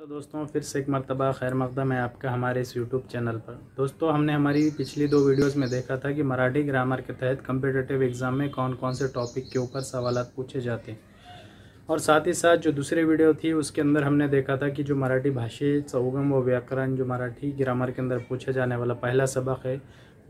Hello दोस्तों, फिर से एक मर्तबा खैर मकदम है आपका हमारे इस यूट्यूब चैनल पर। दोस्तों, हमने हमारी पिछली 2 वीडियोस में देखा था कि मराठी ग्रामर के तहत कम्पिटिटिव एग्ज़ाम में कौन कौन से टॉपिक के ऊपर सवालात पूछे जाते हैं। और साथ ही साथ जो दूसरी वीडियो थी उसके अंदर हमने देखा था कि जो मराठी भाषेचा उगम व व्याकरण जो मराठी ग्रामर के अंदर पूछे जाने वाला पहला सबक है,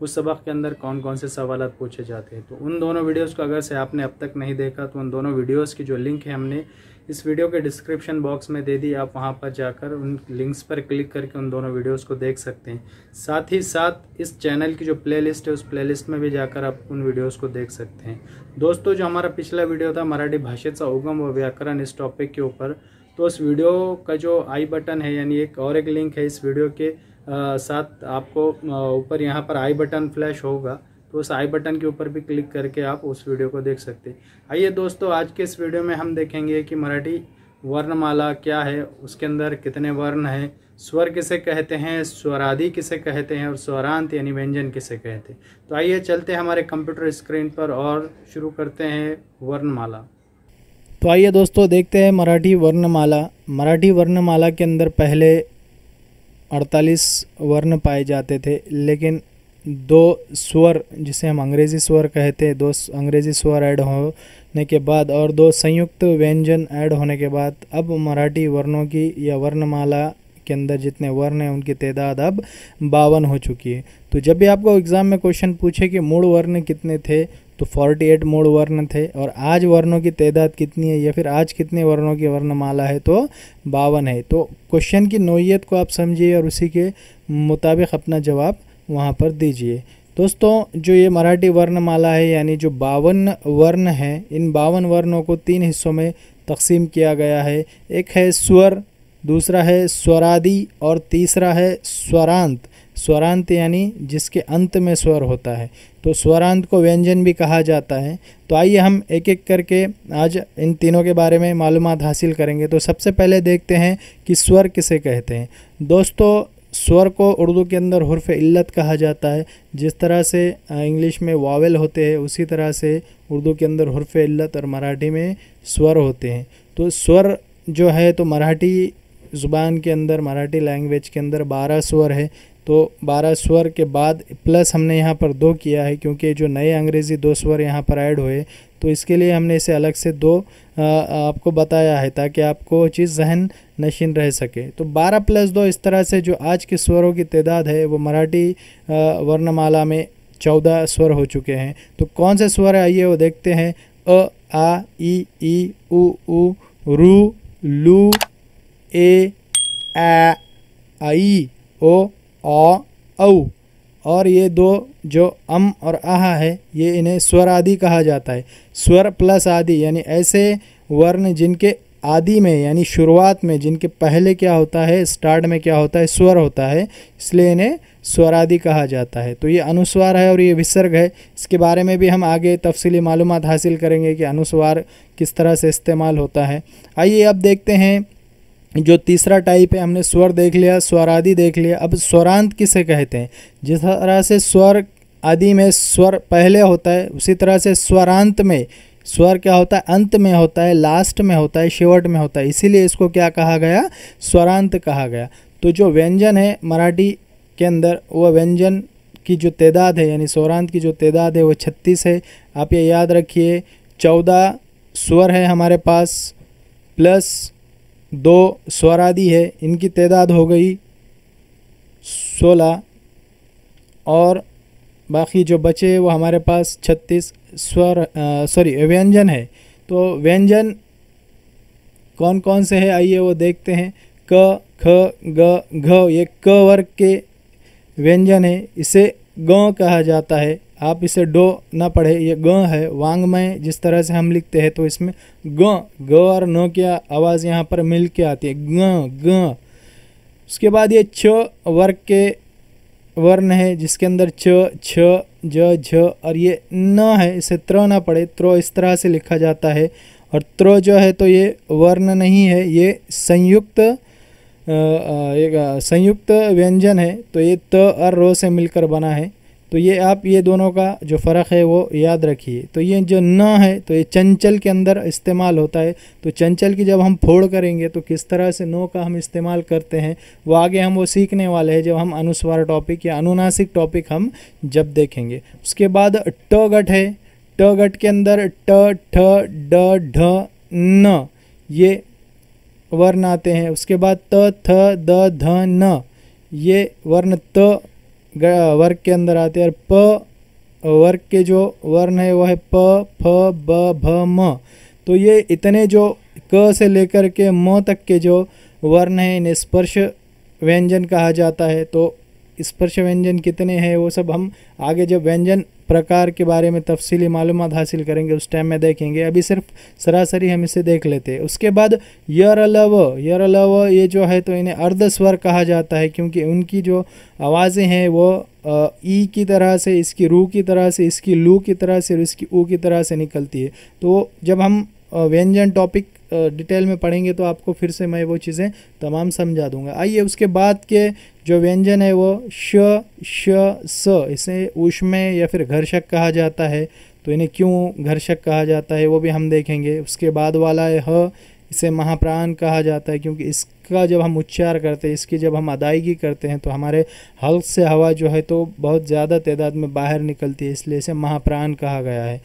उस सबक के अंदर कौन कौन से सवालात पूछे जाते हैं। तो उन दोनों वीडियोस को अगर से आपने अब तक नहीं देखा तो उन दोनों वीडियोस की जो लिंक है हमने इस वीडियो के डिस्क्रिप्शन बॉक्स में दे दी। आप वहां पर जाकर उन लिंक्स पर क्लिक करके उन दोनों वीडियोस को देख सकते हैं। साथ ही साथ इस चैनल की जो प्लेलिस्ट है उस प्लेलिस्ट में भी जाकर आप उन वीडियोस को देख सकते हैं। दोस्तों, जो हमारा पिछला वीडियो था मराठी भाषेचा उगम व व्याकरण इस टॉपिक के ऊपर, तो उस वीडियो का जो आई बटन है यानी एक लिंक है इस वीडियो के साथ आपको ऊपर यहाँ पर आई बटन फ्लैश होगा, तो उस आई बटन के ऊपर भी क्लिक करके आप उस वीडियो को देख सकते हैं। आइए दोस्तों, आज के इस वीडियो में हम देखेंगे कि मराठी वर्णमाला क्या है, उसके अंदर कितने वर्ण हैं, स्वर किसे कहते हैं, स्वरादि किसे कहते हैं और स्वरांत यानी व्यंजन किसे कहते हैं। तो आइए चलते हैं हमारे कंप्यूटर स्क्रीन पर और शुरू करते हैं वर्णमाला। तो आइए दोस्तों, देखते हैं मराठी वर्णमाला। मराठी वर्णमाला के अंदर पहले 48 वर्ण पाए जाते थे, लेकिन 2 स्वर जिसे हम अंग्रेज़ी स्वर कहते हैं, 2 अंग्रेज़ी स्वर ऐड होने के बाद और 2 संयुक्त व्यंजन ऐड होने के बाद अब मराठी वर्णों की या वर्णमाला के अंदर जितने वर्ण हैं उनकी तादाद अब 52 हो चुकी है। तो जब भी आपको एग्ज़ाम में क्वेश्चन पूछे कि मूल वर्ण कितने थे, तो 48 मूल वर्ण थे और आज वर्णों की तादाद कितनी है या फिर आज कितने वर्णों की वर्णमाला है, तो 52 है। तो क्वेश्चन की नोयत को आप समझिए और उसी के मुताबिक अपना जवाब वहाँ पर दीजिए। दोस्तों, जो ये मराठी वर्णमाला है यानी जो 52 वर्ण हैं, इन 52 वर्णों को 3 हिस्सों में तकसीम किया गया है। एक है स्वर, दूसरा है स्वरादि और तीसरा है स्वरांत। स्वरांत यानी जिसके अंत में स्वर होता है, तो स्वरांत को व्यंजन भी कहा जाता है। तो आइए हम एक एक करके आज इन तीनों के बारे में मालूमात हासिल करेंगे। तो सबसे पहले देखते हैं कि स्वर किसे कहते हैं। दोस्तों, स्वर को उर्दू के अंदर हुर्फ इल्लत कहा जाता है। जिस तरह से इंग्लिश में वावेल होते हैं उसी तरह से उर्दू के अंदर हुर्फ इल्लत और मराठी में स्वर होते हैं। तो स्वर जो है, तो मराठी ज़ुबान के अंदर, मराठी लैंग्वेज के अंदर 12 स्वर है। तो 12 स्वर के बाद प्लस हमने यहाँ पर 2 किया है, क्योंकि जो नए अंग्रेज़ी 2 स्वर यहाँ पर ऐड हुए, तो इसके लिए हमने इसे अलग से 2 आपको बताया है ताकि आपको चीज़ जहन नशीन रह सके। तो 12 + 2 इस तरह से जो आज के स्वरों की तादाद है वो मराठी वर्णमाला में 14 स्वर हो चुके हैं। तो कौन से स्वर है आइए वो देखते हैं। अ, आ, ई, उ, रू, लू, ए, आ, आई, ओ, औ। और ये 2 जो अम और आह है, ये इन्हें स्वर आदि कहा जाता है। स्वर प्लस आदि यानी ऐसे वर्ण जिनके आदि में यानी शुरुआत में, जिनके पहले क्या होता है, स्टार्ट में क्या होता है, स्वर होता है, इसलिए इन्हें स्वरादि कहा जाता है। तो ये अनुस्वार है और ये विसर्ग है। इसके बारे में भी हम आगे तफसीली मालूमात हासिल करेंगे कि अनुस्वार किस तरह से इस्तेमाल होता है। आइए अब देखते हैं जो तीसरा टाइप है। हमने स्वर देख लिया, स्वरादि देख लिया, अब स्वरांत किसे कहते हैं। जिस तरह से स्वर आदि में स्वर पहले होता है, उसी तरह से स्वरांत में स्वर क्या होता है, अंत में होता है, लास्ट में होता है, शेवट में होता है, इसीलिए इसको क्या कहा गया, स्वरांत कहा गया। तो जो व्यंजन है मराठी के अंदर, वह व्यंजन की जो तादाद है यानी स्वरांत की जो तादाद है वो 36 है। आप ये याद रखिए। 14 स्वर है हमारे पास, प्लस 2 स्वरादि है, इनकी तादाद हो गई 16 और बाकी जो बचे वो हमारे पास 36 व्यंजन है। तो व्यंजन कौन कौन से हैं आइए वो देखते हैं। क, ख, ग, घ, ये क वर्ग के व्यंजन है, इसे ग कहा जाता है। आप इसे डो ना पढ़े, ये ग है। वांग्मय जिस तरह से हम लिखते हैं तो इसमें ग और न की आवाज़ यहाँ पर मिल के आती है, ग। उसके बाद ये छ वर्ग के वर्ण है जिसके अंदर च, छ, ज, झ और ये न है, इसे त्र ना पढ़े, त्र इस तरह से लिखा जाता है। और त्र जो है तो ये वर्ण नहीं है, ये संयुक्त व्यंजन है। तो ये त और रो से मिलकर बना है। तो ये आप ये दोनों का जो फ़र्क है वो याद रखिए। तो ये जो न है तो ये चंचल के अंदर इस्तेमाल होता है। तो चंचल की जब हम फोड़ करेंगे तो किस तरह से नो का हम इस्तेमाल करते हैं वो आगे हम वो सीखने वाले हैं जब हम अनुस्वार टॉपिक या अनुनासिक टॉपिक हम जब देखेंगे। उसके बाद ट गट है। ट गट के अंदर ट ठ ड ढ न ये वर्ण आते हैं। उसके बाद त थ द ध न ये वर्ण त वर्ग के अंदर आते हैं। और प वर्ग के जो वर्ण है वह है प फ ब भ म। तो ये इतने जो क से लेकर के म तक के जो वर्ण हैं इन्हें स्पर्श व्यंजन कहा जाता है। तो स्पर्श व्यंजन कितने हैं वो सब हम आगे जब व्यंजन प्रकार के बारे में तफसीली मालूमात हासिल करेंगे उस टाइम में देखेंगे। अभी सिर्फ सरासरी हम इसे देख लेते हैं। उसके बाद यरलव ये जो है तो इन्हें अर्धस्वर कहा जाता है क्योंकि उनकी जो आवाज़ें हैं वो ई की तरह से, इसकी रू की तरह से, इसकी लू की तरह से और इसकी ऊ की तरह से निकलती है। तो जब हम व्यंजन टॉपिक डिटेल में पढ़ेंगे तो आपको फिर से मैं वो चीज़ें तमाम समझा दूंगा। आइए उसके बाद के जो व्यंजन है वो श श स, इसे ऊष्मय या फिर घर्षक कहा जाता है। तो इन्हें क्यों घर्षक कहा जाता है वो भी हम देखेंगे। उसके बाद वाला है ह, इसे महाप्राण कहा जाता है क्योंकि इसका जब हम उच्चार करते हैं, इसकी जब हम अदायगी करते हैं तो हमारे हल्क से हवा जो है तो बहुत ज़्यादा तादाद में बाहर निकलती है, इसलिए इसे महाप्राण कहा गया है।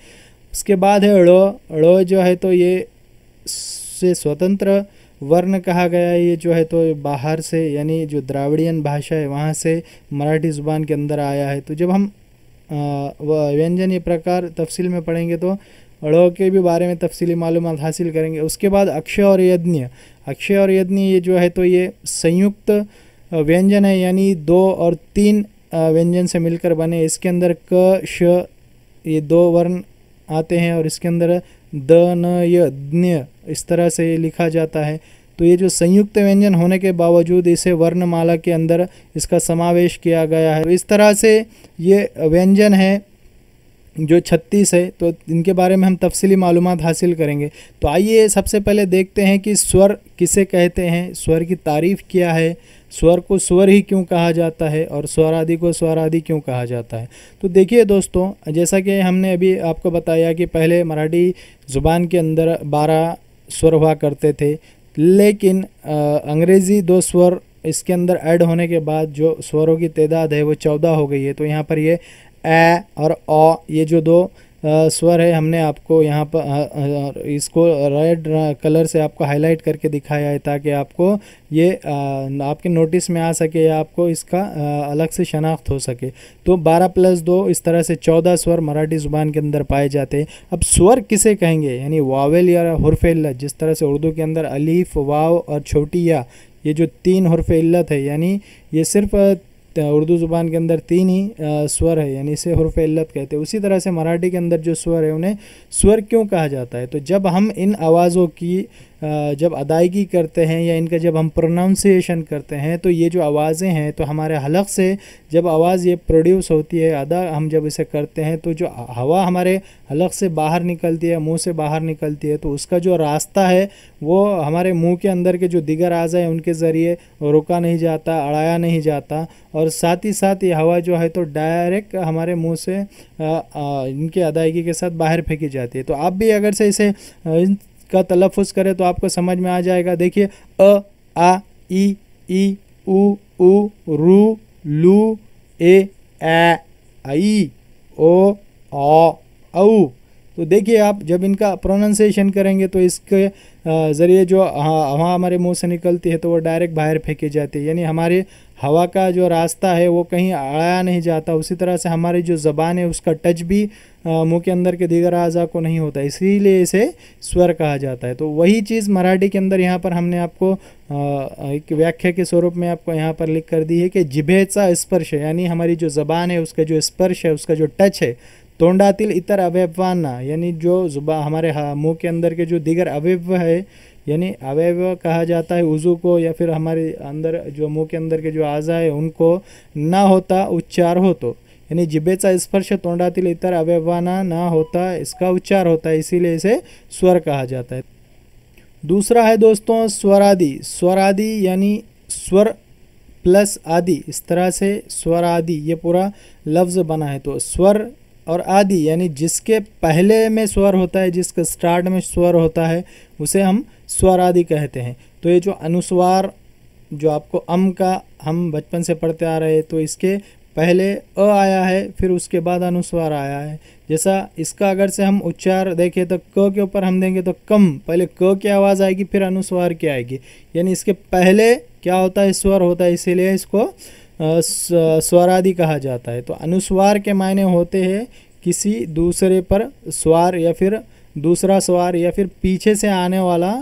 उसके बाद है ड़ जो है तो ये से स्वतंत्र वर्ण कहा गया है। ये जो है तो बाहर से यानी जो द्राविडियन भाषा है वहाँ से मराठी ज़ुबान के अंदर आया है। तो जब हम व्यंजन ये प्रकार तफसील में पढ़ेंगे तो ड़ के भी बारे में तफसीली मालूमात हासिल करेंगे। उसके बाद अक्षय और यज्ञ, अक्षय और यज्ञ ये जो है तो ये संयुक्त व्यंजन है यानी 2 और 3 व्यंजन से मिलकर बने। इसके अंदर क श ये 2 वर्ण आते हैं और इसके अंदर द न य ज्ञ इस तरह से ये लिखा जाता है। तो ये जो संयुक्त व्यंजन होने के बावजूद इसे वर्णमाला के अंदर इसका समावेश किया गया है। तो इस तरह से ये व्यंजन है जो 36 है। तो इनके बारे में हम तफसीली मालूमात हासिल करेंगे। तो आइए सबसे पहले देखते हैं कि स्वर किसे कहते हैं, स्वर की तारीफ़ क्या है, स्वर को स्वर ही क्यों कहा जाता है और स्वर आदि को स्वर आदि क्यों कहा जाता है। तो देखिए दोस्तों, जैसा कि हमने अभी आपको बताया कि पहले मराठी ज़ुबान के अंदर 12 स्वर हुआ करते थे, लेकिन अंग्रेज़ी 2 स्वर इसके अंदर ऐड होने के बाद जो स्वरों की तादाद है वो 14 हो गई है। तो यहाँ पर ये ए और ओ ये जो 2 स्वर है हमने आपको यहाँ पर इसको रेड कलर से आपको हाईलाइट करके दिखाया है ताकि आपको ये आपके नोटिस में आ सके या आपको इसका अलग से शनाख्त हो सके। तो 12 + 2 इस तरह से 14 स्वर मराठी ज़ुबान के अंदर पाए जाते हैं। अब स्वर किसे कहेंगे यानी वावेल या हुर्फ़ इल्लत, जिस तरह से उर्दू के अंदर अलीफ, वाव और छोटी या ये जो 3 हुर्फ़ इल्लत है यानी ये सिर्फ उर्दू ज़ुबान के अंदर 3 ही स्वर है यानी इसे हुर्फ़ इल्लत कहते हैं। उसी तरह से मराठी के अंदर जो स्वर है उन्हें स्वर क्यों कहा जाता है। तो जब हम इन आवाज़ों की जब अदायगी करते हैं या इनका जब हम प्रोनाउंसिएशन करते हैं तो ये जो आवाज़ें हैं तो हमारे हलक से जब आवाज़ ये प्रोड्यूस होती है, अदा हम जब इसे करते हैं तो जो हवा हमारे हलक से बाहर निकलती है, मुंह से बाहर निकलती है, तो उसका जो रास्ता है वो हमारे मुंह के अंदर के जो दिगर आज़ा है उनके ज़रिए रोका नहीं जाता, अड़ाया नहीं जाता और साथ ही साथ ये हवा जो है तो डायरेक्ट हमारे मुंह से इनके अदायगी के साथ बाहर फेंकी जाती है। तो आप भी अगर से इसे का तलफ़ुज़ करें तो आपको समझ में आ जाएगा। देखिए अ, आ, ई, उ, रू, लू, ए, आई, ओ, औ। तो देखिए आप जब इनका प्रोनाउंसिएशन करेंगे तो इसके ज़रिए जो हवा हमारे मुंह से निकलती है तो वो डायरेक्ट बाहर फेंकी जाती है यानी हमारे हवा का जो रास्ता है वो कहीं अड़ाया नहीं जाता। उसी तरह से हमारी जो ज़बान है उसका टच भी मुंह के अंदर के दीगर आज़ा को नहीं होता, इसीलिए इसे स्वर कहा जाता है। तो वही चीज़ मराठी के अंदर यहाँ पर हमने आपको एक व्याख्या के स्वरूप में आपको यहाँ पर लिख कर दी है कि जिभेचा स्पर्श यानी हमारी जो ज़बान है उसका जो स्पर्श है, उसका जो टच है तोंडातील इतर अवयवांना यानी जो जुबान हमारे मुंह के अंदर के जो दीगर अवयव है यानी अवयव कहा जाता है उज़ू को या फिर हमारे अंदर जो मुंह के अंदर के जो आज़ा है उनको ना होता उच्चार हो तो यानी जिभेचा स्पर्श तोंडातील इतर अवयवांना ना होता इसका उच्चार होता है, इसीलिए इसे स्वर कहा जाता है। दूसरा है दोस्तों स्वरादि। स्वरादि यानी स्वर प्लस आदि, इस तरह से स्वर आदि ये पूरा लफ्ज़ बना है। तो स्वर और आदि यानी जिसके पहले में स्वर होता है, जिसके स्टार्ट में स्वर होता है, उसे हम स्वर आदि कहते हैं। तो ये जो अनुस्वार जो आपको का हम बचपन से पढ़ते आ रहे हैं, तो इसके पहले अ आया है, फिर उसके बाद अनुस्वार आया है। जैसा इसका अगर से हम उच्चार देखें तो क के ऊपर हम देंगे तो कम, पहले क की आवाज़ आएगी, फिर अनुस्वार की आएगी, यानी इसके पहले क्या होता है, स्वर होता है, इसीलिए इसको स्वरादि कहा जाता है। तो अनुस्वार के मायने होते हैं किसी दूसरे पर स्वर या फिर दूसरा स्वर या फिर पीछे से आने वाला।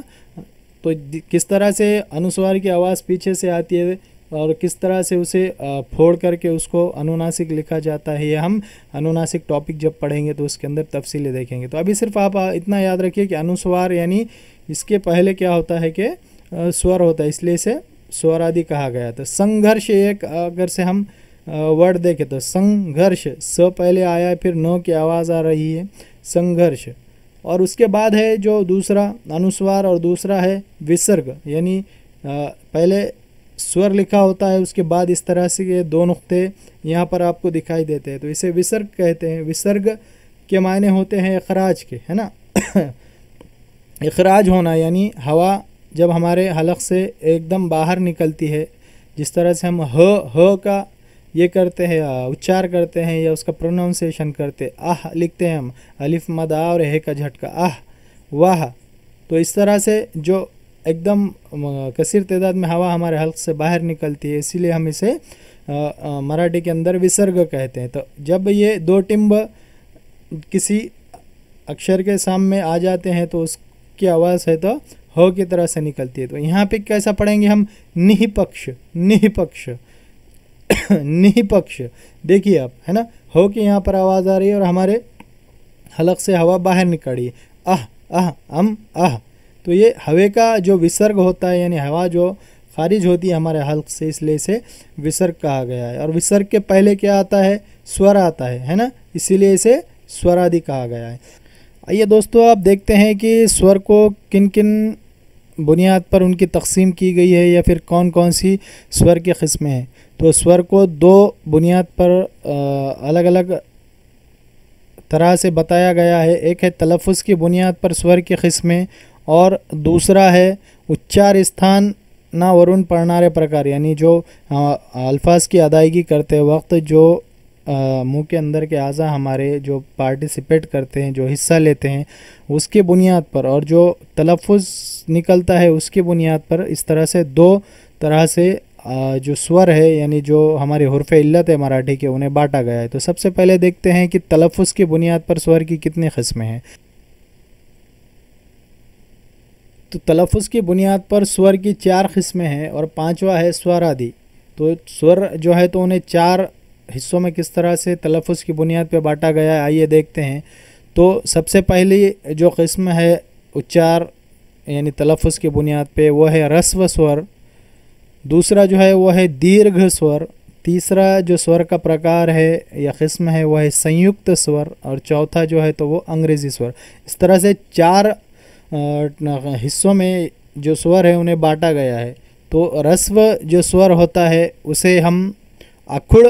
तो किस तरह से अनुस्वार की आवाज़ पीछे से आती है और किस तरह से उसे फोड़ करके उसको अनुनासिक लिखा जाता है, ये हम अनुनासिक टॉपिक जब पढ़ेंगे तो उसके अंदर तफसीलें देखेंगे। तो अभी सिर्फ आप इतना याद रखिए कि अनुस्वार यानी इसके पहले क्या होता है कि स्वर होता है, इसलिए इसे स्वर आदि कहा गया। तो संघर्ष एक अगर से हम वर्ड देखें तो संघर्ष, स पहले आया है, फिर न की आवाज़ आ रही है, संघर्ष। और उसके बाद है जो दूसरा अनुस्वार और दूसरा है विसर्ग, यानी पहले स्वर लिखा होता है, उसके बाद इस तरह से ये दो नुक्ते यहाँ पर आपको दिखाई देते हैं, तो इसे विसर्ग कहते हैं। विसर्ग के मायने होते हैं इखराज के, है ना। इखराज होना यानी हवा जब हमारे हलक से एकदम बाहर निकलती है, जिस तरह से हम ह का ये करते हैं, उच्चार करते हैं या उसका प्रोनाउंसिएशन करते हैं, आह लिखते हैं हम, अलिफ मद आ और हे का झटका, आह वाह। तो इस तरह से जो एकदम कसीर तादाद में हवा हमारे हल्क से बाहर निकलती है, इसीलिए हम इसे मराठी के अंदर विसर्ग कहते हैं। तो जब ये दो टिम्ब किसी अक्षर के सामने आ जाते हैं तो उसकी आवाज़ है तो हो की तरह से निकलती है। तो यहाँ पे कैसा पढ़ेंगे हम, निःपक्ष, निःपक्ष, निःपक्ष। देखिए आप, है ना, हो की यहाँ पर आवाज़ आ रही है और हमारे हलक से हवा बाहर निकल रही है, आह आह आह। तो ये हवे का जो विसर्ग होता है, यानी हवा जो खारिज होती है हमारे हल्क से, इसलिए इसे विसर्ग कहा गया है। और विसर्ग के पहले क्या आता है, स्वर आता है ना, इसीलिए इसे स्वरादि कहा गया है। आइए दोस्तों, आप देखते हैं कि स्वर को किन किन बुनियाद पर उनकी तकसीम की गई है या फिर कौन कौन सी स्वर की किस्में हैं। तो स्वर को दो बुनियाद पर अलग अलग तरह से बताया गया है। एक है तलफ़ुज़ की बुनियाद पर स्वर की किस्में और दूसरा है उच्चार स्थान ना वरुण पढ़नारे प्रकार, यानी जो अल्फाज की अदायगी करते वक्त जो मुंह के अंदर के आज़ा हमारे जो पार्टिसिपेट करते हैं, जो हिस्सा लेते हैं, उसके बुनियाद पर और जो तलफ़ुज़ निकलता है उसकी बुनियाद पर, इस तरह से दो तरह से जो स्वर है यानी जो हमारे हुर्फ़ इल्लत है मराठी के, उन्हें बांटा गया है। तो सबसे पहले देखते हैं कि तलफ़ुज़ की बुनियाद पर स्वर की कितनी किस्में हैं। तो तलफ़ुज़ की बुनियाद पर स्वर की 4 किस्में हैं और पांचवा है स्वर आदि। तो स्वर जो है तो उन्हें 4 हिस्सों में किस तरह से तलफ़ुज़ की बुनियाद पर बांटा गया है, आइए देखते हैं। तो सबसे पहली जो किस्म है उच्चार यानी तलफ़ुज़ की बुनियाद पे, वो है रस्व स्वर। दूसरा जो है वो है दीर्घ स्वर। तीसरा जो स्वर का प्रकार है या किस्म है वो है संयुक्त स्वर। और चौथा जो है तो वो अंग्रेज़ी स्वर। इस तरह से 4 हिस्सों में जो स्वर है उन्हें बांटा गया है। तो रस्व जो स्वर होता है उसे हम अखुड़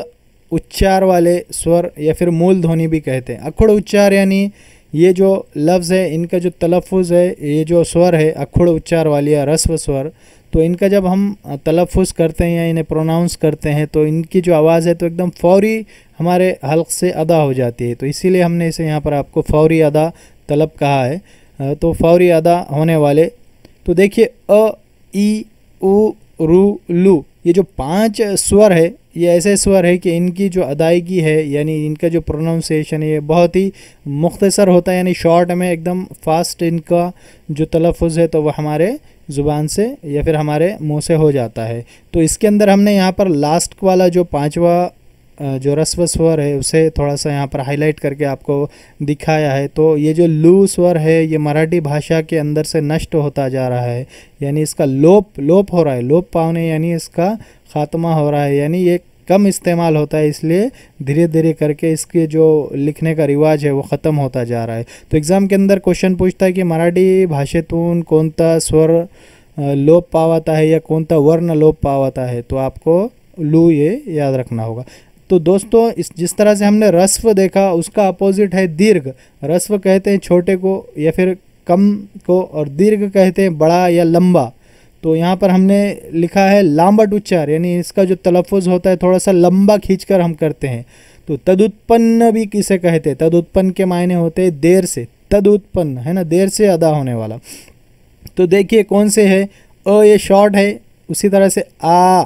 उच्चार वाले स्वर या फिर मूल ध्वनि भी कहते हैं। अखुड़ उच्चार यानी ये जो लफ्ज़ है, इनका जो तलफ़ुज़ है, ये जो स्वर है अखुड़ उच्चार वाली या रस्व स्वर, तो इनका जब हम तलफ़ुज़ करते हैं या इन्हें प्रोनाउंस करते हैं तो इनकी जो आवाज़ है तो एकदम फ़ौरी हमारे हल्क से अदा हो जाती है। तो इसीलिए हमने इसे यहाँ पर आपको फ़ौरी अदा तलब कहा है। तो फ़ौरी अदा होने वाले, तो देखिए अ, ई, उ, रु, लु, ये जो 5 स्वर है, ये ऐसे स्वर है कि इनकी जो अदायगी है यानी इनका जो प्रोनाउंसिएशन है ये बहुत ही मुख्तसर होता है, यानी शॉर्ट में एकदम फास्ट इनका जो तलफ़ुज़ है तो वह हमारे ज़ुबान से या फिर हमारे मुंह से हो जाता है। तो इसके अंदर हमने यहाँ पर लास्ट वाला जो 5वां जो रस्व स्वर है उसे थोड़ा सा यहाँ पर हाईलाइट करके आपको दिखाया है। तो ये जो लू स्वर है ये मराठी भाषा के अंदर से नष्ट होता जा रहा है, यानी इसका लोप हो रहा है, लोप पावने यानी इसका ख़ात्मा हो रहा है, यानी ये कम इस्तेमाल होता है, इसलिए धीरे धीरे करके इसके जो लिखने का रिवाज है वो ख़त्म होता जा रहा है। तो एग्ज़ाम के अंदर क्वेश्चन पूछता है की मराठी भाषेतून कोणता स्वर लोप पावत आहे या कोणता वर्ण लोप पावत आहे, तो आपको लू, ये याद रखना होगा। तो दोस्तों जिस तरह से हमने रस्व देखा उसका अपोजिट है दीर्घ। रस्व कहते हैं छोटे को या फिर कम को, और दीर्घ कहते हैं बड़ा या लंबा। तो यहाँ पर हमने लिखा है लांबट उच्चार, यानी इसका जो तलफ़ुज़ होता है थोड़ा सा लंबा खींचकर हम करते हैं। तो तदुत्पन्न भी किसे कहते हैं? तदुत्पन्न के मायने होते हैं देर से, तदुत्पन्न है ना, देर से अदा होने वाला। तो देखिए कौन से है, अ ये शॉर्ट है, उसी तरह से आ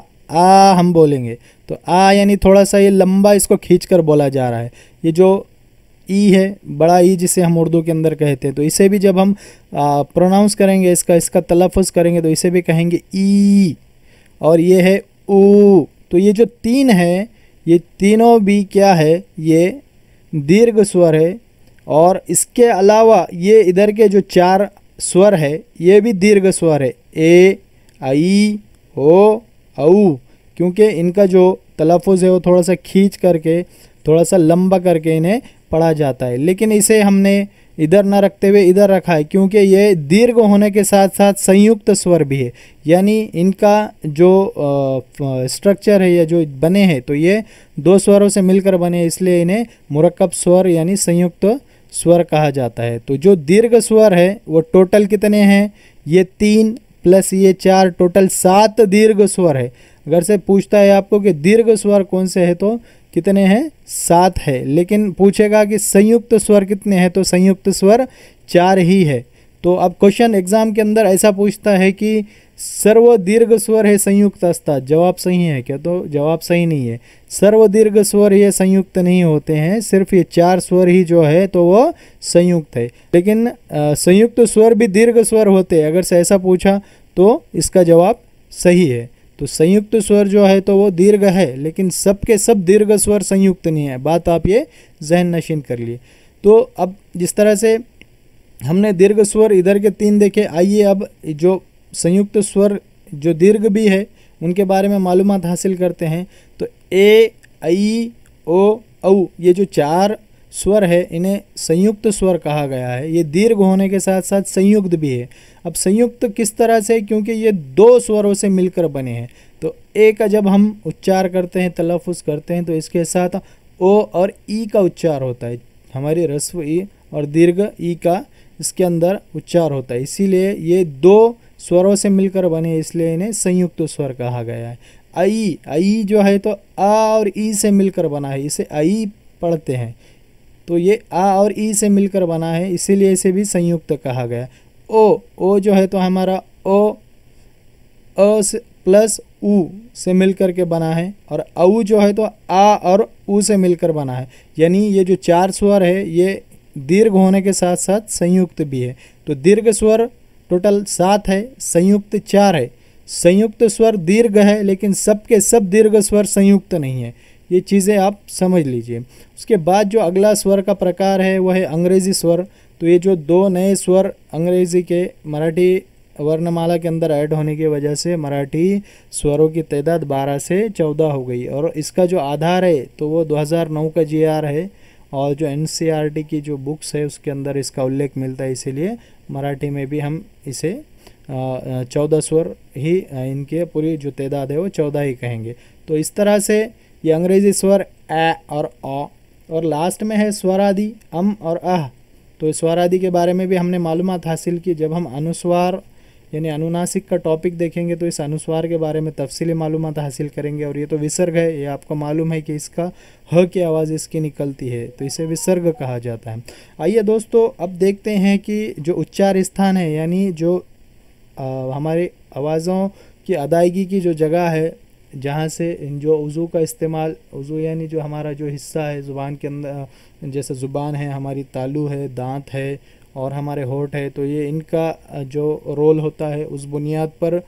हम बोलेंगे। तो आ यानी थोड़ा सा ये लंबा इसको खींचकर बोला जा रहा है। ये जो ई है, बड़ा ई जिसे हम उर्दू के अंदर कहते हैं, तो इसे भी जब हम प्रोनाउंस करेंगे, इसका तलफ़ुज़ करेंगे, तो इसे भी कहेंगे ई। और ये है ऊ। तो ये जो तीन है, ये तीनों भी क्या है, ये दीर्घ स्वर है। और इसके अलावा ये इधर के जो चार स्वर है ये भी दीर्घ स्वर है, ए, आई, ओ, औ, क्योंकि इनका जो तलफ़ुज़ है वो थोड़ा सा खींच करके, थोड़ा सा लंबा करके इन्हें पढ़ा जाता है। लेकिन इसे हमने इधर ना रखते हुए इधर रखा है, क्योंकि ये दीर्घ होने के साथ साथ संयुक्त स्वर भी है। यानी इनका जो स्ट्रक्चर है या जो बने हैं, तो ये दो स्वरों से मिलकर बने, इसलिए इन्हें मुरक्कब स्वर यानी संयुक्त स्वर कहा जाता है। तो जो दीर्घ स्वर है वो टोटल कितने हैं? ये 3 प्लस ये 4, टोटल 7 दीर्घ स्वर है। अगर से पूछता है आपको कि दीर्घ स्वर कौन से है, तो कितने हैं? 7 है। लेकिन पूछेगा कि संयुक्त स्वर कितने हैं, तो संयुक्त स्वर 4 ही है। तो अब क्वेश्चन एग्जाम के अंदर ऐसा पूछता है कि सर्व दीर्घ स्वर है संयुक्त अस्ता, जवाब सही है क्या? तो जवाब सही नहीं है। सर्व दीर्घ स्वर ये संयुक्त नहीं होते हैं, सिर्फ ये 4 स्वर ही जो है तो वो संयुक्त है। लेकिन संयुक्त स्वर भी दीर्घ स्वर होते हैं। अगर से ऐसा पूछा तो इसका जवाब सही है। तो संयुक्त स्वर जो है तो वो दीर्घ है, लेकिन सब के सब दीर्घ स्वर संयुक्त नहीं है। बात आप ये जहन नशीन कर लिए। तो अब जिस तरह से हमने दीर्घ स्वर इधर के 3 देखे, आइए अब जो संयुक्त स्वर जो दीर्घ भी है उनके बारे में मालूमात हासिल करते हैं। तो ए, आई, ओ, औ, ये जो 4 स्वर है इन्हें संयुक्त स्वर कहा गया है। ये दीर्घ होने के साथ साथ संयुक्त भी है। अब संयुक्त किस तरह से? क्योंकि ये 2 स्वरों से मिलकर बने हैं। तो ए का जब हम उच्चार करते हैं, तलफ़ुज़ करते हैं, तो इसके साथ ओ और ई का उच्चार होता है। हमारी ह्रस्व ई और दीर्घ ई का इसके अंदर उच्चार होता है, इसीलिए ये 2 स्वरों से मिलकर बने, इसलिए इन्हें संयुक्त स्वर कहा गया है। आई, आई जो है तो आ और ई से मिलकर बना है, इसे आई पढ़ते हैं। तो ये आ और ई से मिलकर बना है, इसीलिए इसे भी संयुक्त कहा गया। ओ जो है तो हमारा ओ, अ प्लस ऊ से मिलकर के बना है। और औ जो है तो आ और ऊ से मिलकर बना है। यानी ये जो 4 स्वर है ये दीर्घ होने के साथ साथ संयुक्त भी है। तो दीर्घ स्वर टोटल 7 है, संयुक्त 4 है। संयुक्त स्वर दीर्घ है, लेकिन सब के सब दीर्घ स्वर संयुक्त नहीं है। ये चीज़ें आप समझ लीजिए। उसके बाद जो अगला स्वर का प्रकार है वह है अंग्रेज़ी स्वर। तो ये जो 2 नए स्वर अंग्रेज़ी के मराठी वर्णमाला के अंदर ऐड होने की वजह से मराठी स्वरों की तादाद 12 से 14 हो गई। और इसका जो आधार है तो वो 2009 का GR है, और जो NCERT की जो बुक्स है उसके अंदर इसका उल्लेख मिलता है। इसीलिए मराठी में भी हम इसे 14 स्वर ही, इनके पूरी जो तादाद है वो 14 ही कहेंगे। तो इस तरह से ये अंग्रेज़ी स्वर ए और अ, और लास्ट में है स्वरादि अम और अह। तो स्वरादि के बारे में भी हमने मालूमात हासिल की। जब हम अनुस्वार यानी अनुनासिक का टॉपिक देखेंगे तो इस अनुस्वार के बारे में तफसीली मालूमात हासिल करेंगे। और ये तो विसर्ग है, ये आपको मालूम है कि इसका ह की आवाज़ इसकी निकलती है, तो इसे विसर्ग कहा जाता है। आइए दोस्तों अब देखते हैं कि जो उच्चार स्थान है, यानी जो हमारी आवाज़ों की अदायगी की जो जगह है, जहाँ से जो उज़ू का इस्तेमाल, उज़ू यानी जो हमारा जो हिस्सा है ज़ुबान के अंदर, जैसे ज़ुबान है, हमारी तालू है, दांत है और हमारे होठ है, तो ये इनका जो रोल होता है उस बुनियाद पर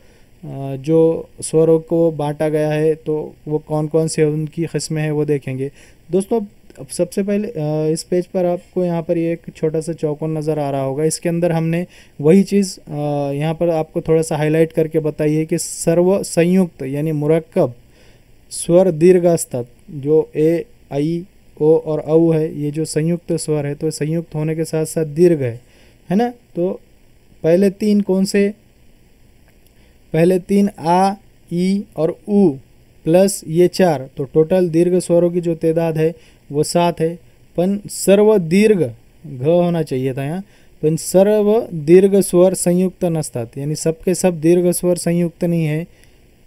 जो स्वरों को बांटा गया है, तो वो कौन कौन से उनकी किस्में हैं वो देखेंगे। दोस्तों अब सबसे पहले इस पेज पर आपको यहाँ पर ये एक छोटा सा चौकोन नज़र आ रहा होगा। इसके अंदर हमने वही चीज़ यहाँ पर आपको थोड़ा सा हाईलाइट करके बताई है कि सर्व संयुक्त यानी मुरक्कब स्वर दीर्घास्तक जो ए, आई, ओ और औ है, ये जो संयुक्त स्वर है तो संयुक्त होने के साथ साथ दीर्घ है ना। तो पहले 3 कौन से? पहले 3 आ, ई और ऊ, प्लस ये 4, तो टोटल दीर्घ स्वरों की जो तादाद है वो 7 है। पण सर्व दीर्घ घ होना चाहिए था यहाँ, पण सर्व दीर्घ स्वर संयुक्त नसतात, यानी सबके सब दीर्घ स्वर संयुक्त नहीं है।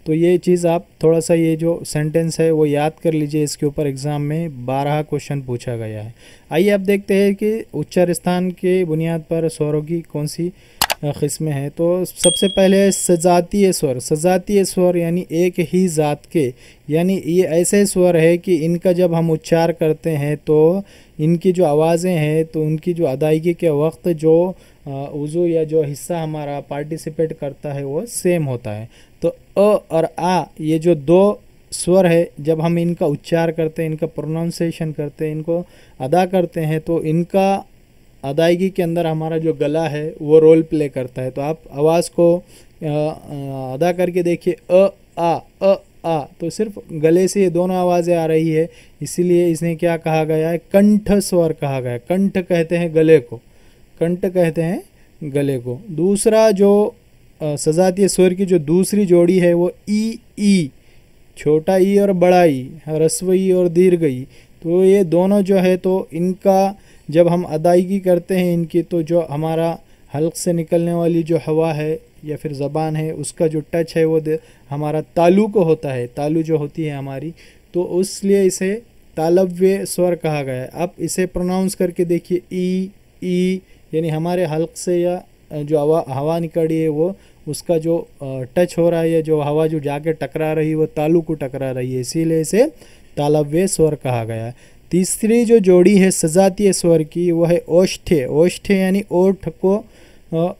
तो ये चीज़ आप थोड़ा सा ये जो सेंटेंस है वो याद कर लीजिए, इसके ऊपर एग्ज़ाम में 12 क्वेश्चन पूछा गया है। आइए अब देखते हैं कि उच्चार स्थान के बुनियाद पर स्वरों की कौन सी किस्में हैं। तो सबसे पहले है सजातीय स्वर। सजातीय स्वर यानी एक ही जात के, यानी ये ऐसे स्वर है कि इनका जब हम उच्चार करते हैं तो इनकी जो आवाज़ें हैं तो उनकी जो अदायगी के वक्त जो उज़ू या जो हिस्सा हमारा पार्टिसिपेट करता है वो सेम होता है। तो अ और आ ये जो दो स्वर है, जब हम इनका उच्चार करते हैं, इनका प्रोनाउंसिएशन करते हैं, इनको अदा करते हैं, तो इनका अदायगी के अंदर हमारा जो गला है वो रोल प्ले करता है। तो आप आवाज़ को अदा करके देखिए, आ, तो सिर्फ गले से ये दोनों आवाज़ें आ रही है, इसीलिए इसने क्या कहा गया है, कंठ स्वर कहा गया है। कंठ कहते हैं गले को, कंठ कहते हैं गले को। दूसरा जो सजातीय स्वर की जो दूसरी जोड़ी है वो ई, छोटा ई और बड़ा ई, ह्रस्व ई और दीर्घ ई। तो ये दोनों जो है तो इनका जब हम अदायगी करते हैं इनकी, तो जो हमारा हल्क से निकलने वाली जो हवा है या फिर ज़बान है उसका जो टच है वो हमारा तालु को होता है, तालु जो होती है हमारी, तो इसलिए इसे तालव्य स्वर कहा गया है। आप इसे प्रोनाउंस करके देखिए, ई यानी हमारे हल्क से या जो हवा निकल रही है वो उसका जो टच हो रहा है या जो हवा जो जाके टकरा रही है वो तालु को टकरा रही है, इसीलिए इसे तालव्य स्वर कहा गया है। तीसरी जो जोड़ी है सजातीय स्वर की वो है ओष्ठ्य। ओष्ठ्य यानी ओठ को,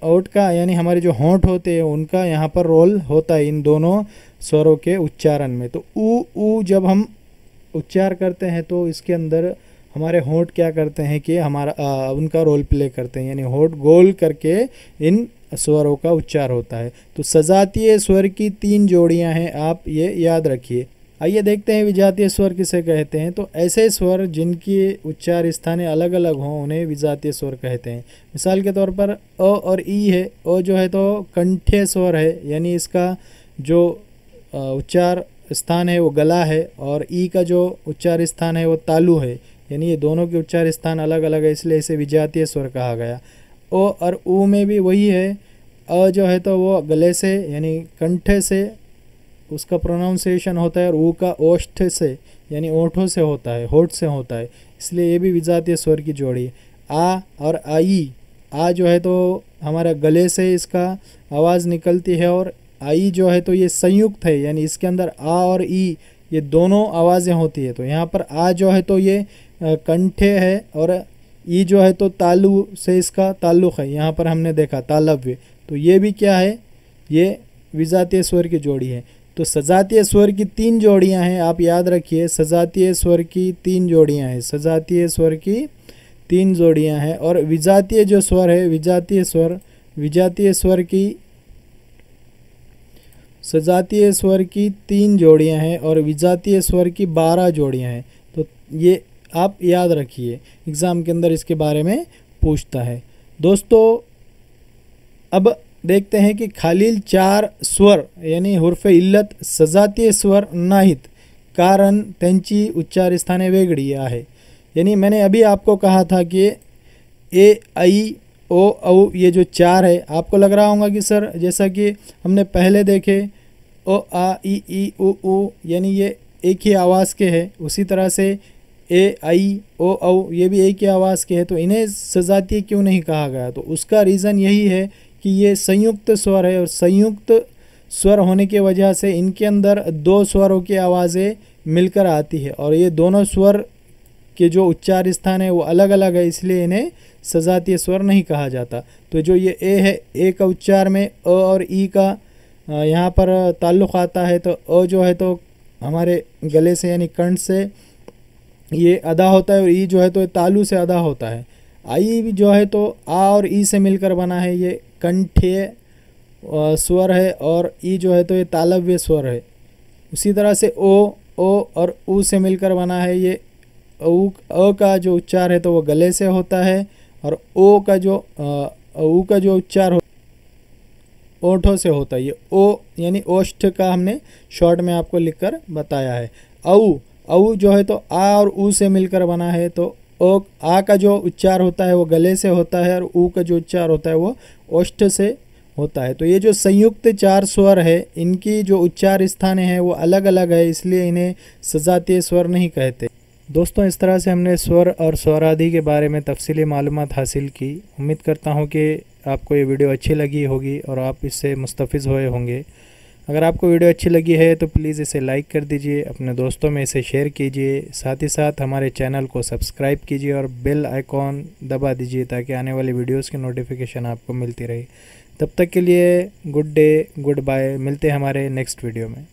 ओठ का यानी हमारे जो होंठ होते हैं उनका यहाँ पर रोल होता है इन दोनों स्वरों के उच्चारण में। तो ऊ जब हम उच्चार करते हैं तो इसके अंदर हमारे होंठ क्या करते हैं कि हमारा उनका रोल प्ले करते हैं, यानी होंठ गोल करके इन स्वरों का उच्चार होता है। तो सजातीय स्वर की 3 जोड़ियां हैं, आप ये याद रखिए। आइए देखते हैं विजातीय स्वर किसे कहते हैं। तो ऐसे स्वर जिनकी उच्चार स्थानें अलग अलग हों उन्हें विजातीय स्वर कहते हैं। मिसाल के तौर पर अ और ई है। अ जो है तो कंठ्य स्वर है, यानी इसका जो उच्चार स्थान है वो गला है, और ई का जो उच्चार स्थान है वो तालु है, यानी ये दोनों के उच्चार स्थान अलग अलग है, इसलिए इसे विजातीय स्वर कहा गया। ओ और ऊ में भी वही है। अ जो है तो वो गले से यानी कंठ से उसका प्रोनाउंसिएशन होता है, और ऊ का ओष्ठ से यानी ओठों से होता है, होठ से होता है, इसलिए ये भी विजातीय स्वर की जोड़ी है। आ और आई, आ जो है तो हमारा गले से इसका आवाज़ निकलती है, और आई जो है तो ये संयुक्त है, यानी इसके अंदर आ और ई ये दोनों आवाज़ें होती है। तो यहाँ पर आ जो है तो ये कंठे है, और ई जो है तो तालु से इसका ताल्लुक़ है, यहाँ पर हमने देखा तालव्य। तो ये भी क्या है, ये विजातीय स्वर की जोड़ी है। तो सजातीय स्वर की 3 जोड़ियां हैं, आप याद रखिए, सजातीय स्वर की 3 जोड़ियां हैं, सजातीय स्वर की 3 जोड़ियां हैं। और विजातीय जो स्वर है, विजातीय स्वर की सजातीय स्वर की 3 जोड़ियां हैं और विजातीय स्वर की 12 जोड़ियां हैं। तो ये आप याद रखिए, एग्ज़ाम के अंदर इसके बारे में पूछता है। दोस्तों अब देखते हैं कि खालील 4 स्वर यानी हुर्फ इल्लत सजातीय स्वर नाहीत, कारण त्यांची उच्चार स्थाने वेगळी आहे। यानी मैंने अभी आपको कहा था कि ए आई ओ औ ये जो 4 है, आपको लग रहा होगा कि सर जैसा कि हमने पहले देखे ओ आ ई उ यानी ये एक ही आवाज़ के हैं, उसी तरह से ए आई ओ औ ये भी एक ही आवाज़ के हैं, तो इन्हें सजातीय क्यों नहीं कहा गया? तो उसका रीज़न यही है कि ये संयुक्त स्वर है, और संयुक्त स्वर होने की वजह से इनके अंदर 2 स्वरों की आवाज़ें मिलकर आती है, और ये दोनों स्वर के जो उच्चार स्थान है वो अलग अलग है, इसलिए इन्हें सजातीय स्वर नहीं कहा जाता। तो जो ये ए है, ए का उच्चार में अ और ई का यहाँ पर ताल्लुक़ आता है। तो अ जो है तो हमारे गले से यानी कंठ से ये अदा होता है, और ई जो है तो तालु से अदा होता है। आई भी जो है तो आ और ई से मिलकर बना है, ये कंठ्य स्वर है, और ई जो है तो ये तालव्य स्वर है। उसी तरह से ओ और ऊ से मिलकर बना है, ये अ का जो उच्चार है तो वो गले से होता है, और ओ का जो ऊ का जो उच्चार ओठों से होता है। ये ओ यानी ओष्ठ का हमने शॉर्ट में आपको लिखकर बताया है। औ जो है तो आ और ऊ से मिलकर बना है, तो ओ आ का जो उच्चार होता है वो गले से होता है और ऊ का जो उच्चार होता है वो ओष्ठ से होता है। तो ये जो संयुक्त 4 स्वर है इनकी जो उच्चार स्थान है वो अलग अलग है, इसलिए इन्हें सजातीय स्वर नहीं कहते। दोस्तों, इस तरह से हमने स्वर और स्वरादि के बारे में तफसीली मालूमात हासिल की। उम्मीद करता हूँ कि आपको ये वीडियो अच्छी लगी होगी और आप इससे मुस्तफ़िज़ हुए होंगे। अगर आपको वीडियो अच्छी लगी है तो प्लीज़ इसे लाइक कर दीजिए, अपने दोस्तों में इसे शेयर कीजिए, साथ ही साथ हमारे चैनल को सब्सक्राइब कीजिए और बेल आइकॉन दबा दीजिए ताकि आने वाली वीडियोस की नोटिफिकेशन आपको मिलती रहे। तब तक के लिए गुड डे, गुड बाय। मिलते हैं हमारे नेक्स्ट वीडियो में।